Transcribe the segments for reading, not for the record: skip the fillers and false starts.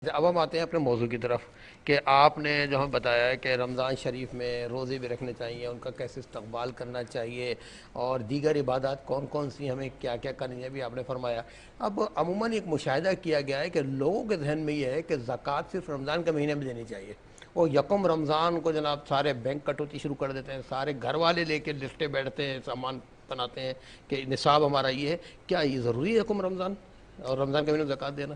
اب ہم آتے ہیں اپنے موضوع کی طرف کہ آپ نے جو ہمیں بتایا ہے کہ رمضان شریف میں روزے بھی رکھنے چاہیے، ان کا کیسے استقبال کرنا چاہیے اور دیگر عبادات کون کون سی ہمیں کیا کیا کرنی ہے بھی آپ نے فرمایا۔ اب عموماً ایک مشاہدہ کیا گیا ہے کہ لوگوں کے ذہن میں یہ ہے کہ زکوٰۃ صرف رمضان کے مہینے میں دینی چاہیے۔ وہ یکم رمضان کو جناب سارے بینک کٹوتی شروع کر دیتے ہیں، سارے گھر والے لے کے لسٹیں بیٹھتے ہیں، سامان بناتے ہیں کہ نصاب ہمارا یہ ہے۔ کیا یہ ضروری ہے یکم رمضان اور رمضان کے مہینے میں زکوٰۃ دینا؟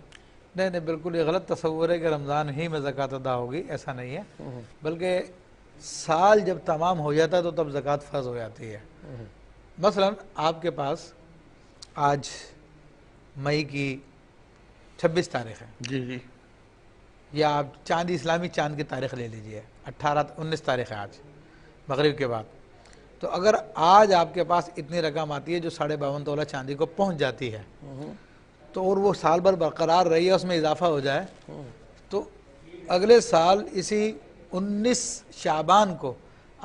نہیں نہیں، بالکل یہ غلط تصور ہے کہ رمضان ہی میں زکوٰۃ ادا ہوگی، ایسا نہیں ہے، بلکہ سال جب تمام ہو جاتا ہے تو تب زکوٰۃ فرض ہو جاتی ہے۔ مثلا آپ کے پاس آج مئی کی 26 تاریخ ہے، جی جی یا آپ چاندی اسلامی چاند کی تاریخ لے لیجئے، 19 تاریخ ہے آج مغرب کے بعد۔ تو اگر آج آپ کے پاس اتنی رقم آتی ہے جو 52.5 تولہ چاندی کو پہنچ جاتی ہے، تو اور وہ سال بھر برقرار رہی ہے، اس میں اضافہ ہو جائے، تو اگلے سال اسی 19 شعبان کو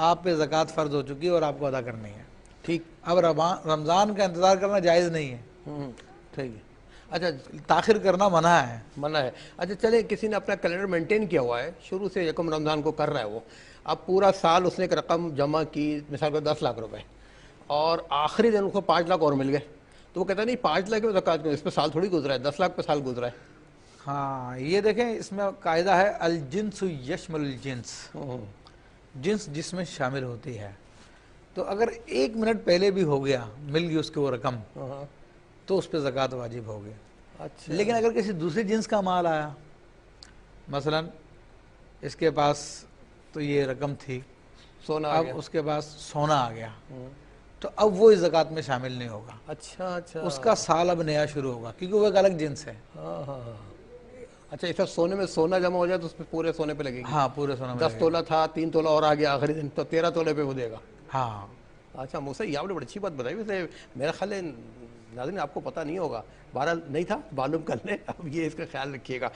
آپ پہ زکوٰۃ فرض ہو چکی ہے اور آپ کو ادا کرنی ہے۔ ٹھیک۔ اب رمضان کا انتظار کرنا جائز نہیں ہے، ٹھیک ہے۔ اچھا، تاخیر کرنا منع ہے۔ منع ہے۔ اچھا چلے، کسی نے اپنا کیلنڈر مینٹین کیا ہوا ہے، شروع سے یکم رمضان کو کر رہا ہے، وہ اب پورا سال اس نے ایک رقم جمع کی، مثال کو 10 لاکھ روپے، اور آخری دن اس کو 5 لاکھ اور مل گئے، تو وہ کہتا ہے نہیں 5 لاکھ میں زکوٰۃ کیوں، اس پہ سال تھوڑی گزرا ہے، 10 لاکھ پہ سال گزرا ہے۔ ہاں، یہ دیکھیں اس میں قاعدہ ہے الجنس یشمل الجنس، جنس جس میں شامل ہوتی ہے۔ تو اگر 1 منٹ پہلے بھی ہو گیا، مل گئی اس کو وہ رقم، تو اس پہ زکوٰۃ واجب ہوگی۔ اچھا، لیکن اگر کسی دوسری جنس کا مال آیا، مثلا اس کے پاس تو یہ رقم تھی، سونا آ اب گیا۔ اس کے پاس سونا آ گیا، تو اب وہ اس زکوٰۃ میں شامل نہیں ہوگا، اچھا اچھا، اس کا سال اب نیا شروع ہوگا، کیونکہ وہ ایک الگ جنس ہے۔ ہاں ہاں ہاں۔ اچھا، اس وقت سونے میں سونا جمع ہو جائے تو اس پہ پورے سونے پہ لگے گی؟ ہاں، پورے سونا میں 10 لگے گا۔ تولہ تھا، 3 تولہ اور آ گیا آخری دن، تو 13 تولے پہ وہ دے گا۔ ہاں، اچھا موسیٰ، یہ آپ نے بڑی اچھی بات بتائی، ویسے میرا خیال ہے ناظرین آپ کو پتہ نہیں ہوگا، بہرحال نہیں تھا، معلوم کر لیں، اب یہ اس کا خیال رکھیے گا۔